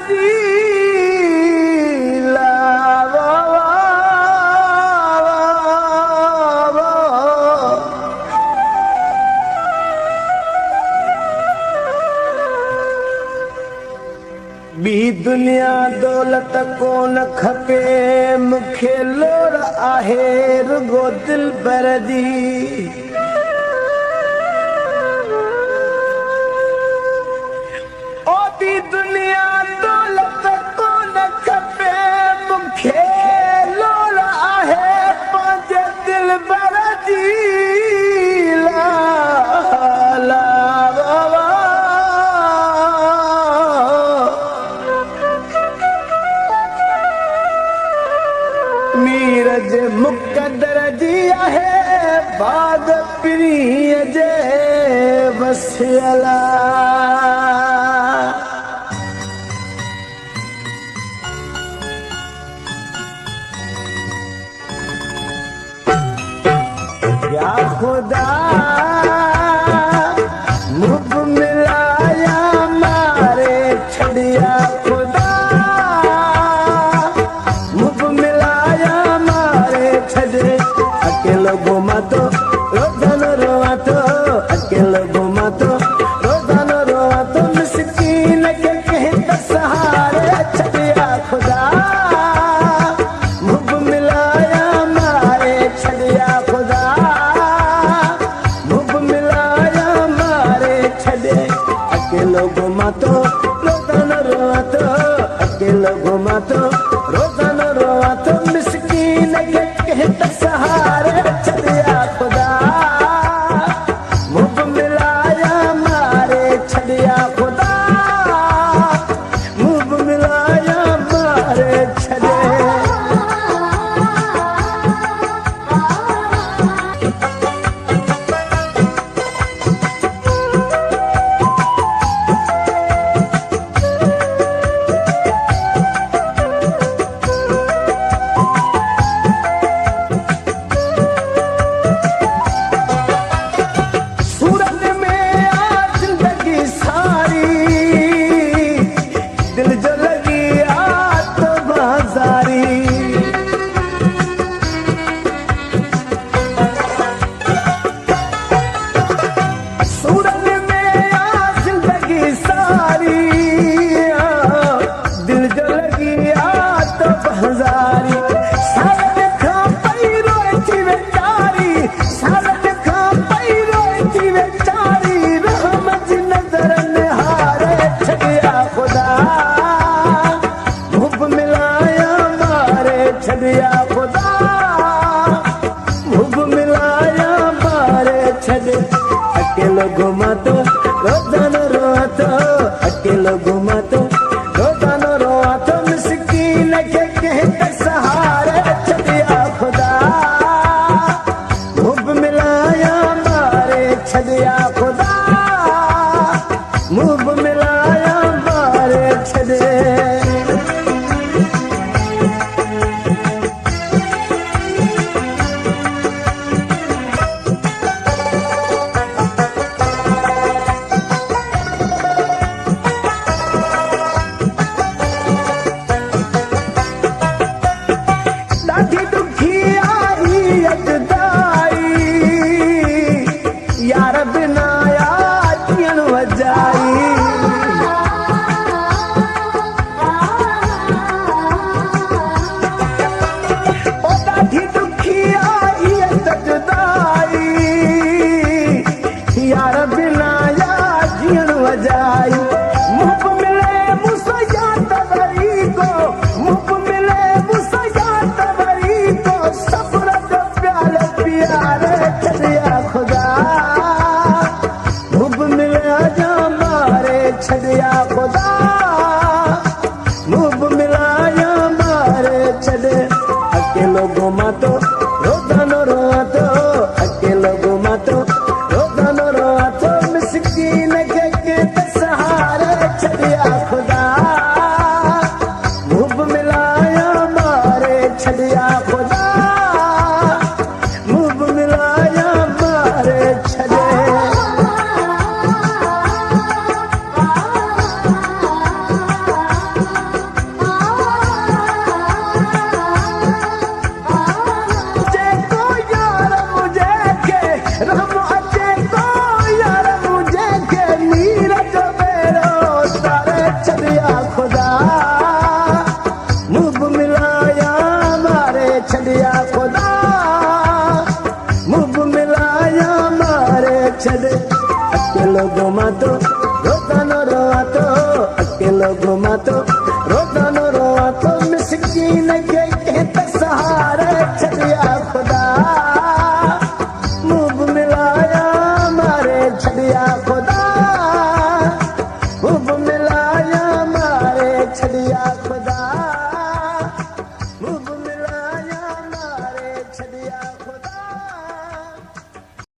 B दुनिया दौलत कोन खपे मूंखे लोड़ आहे रुगो दिलबर जी ओ बी दुनिया दौलत कोन खपे मूंखे लोड़ आहे पंहिंजे दिलबर जी मीरज मुक़दर जी आहे बाग पिरीअ जे वसियला या खुदा मुख मिलाया मारे छड़िया खुदा अकेलो घुमा तो रोजानो रोआ तो अकेलो घुमा तो रोजानो रोआ तो मिस्कीन के कहता सहारे छड़िया खुदा मुझ मिलाया मारे छड़िया खुदा मुझ मिलाया मारे छड़े अकेलो घुमा तो रोजानो रोआ तो अकेलो घुमा तो रोजानो रोआ तो मिस्कीन के कहता सहारे छड़िया खुदा मुझ मिलाया मारे छड़िया खुदा मुझ मिलाया मारे छड़े छड़िया खुदा मुझ मिलाया मारे छड़े अकेलो घुमा तो रोजानो रोआ तो अकेलो घुमा तो रोजानो रोआ तो मिस्कीन के कहते सहारे छड़िया खुदा मुझ मिलाया मारे छड़िया खुदा मुझ मिलाया मारे छड़े घुमातो रोजानो रोआतो अकेलो घुमातो रोजानो रोआतो मिस्कीन के कहते सहारे छड़िया खुदा मुंह मिलाया मारे छड़िया खुदा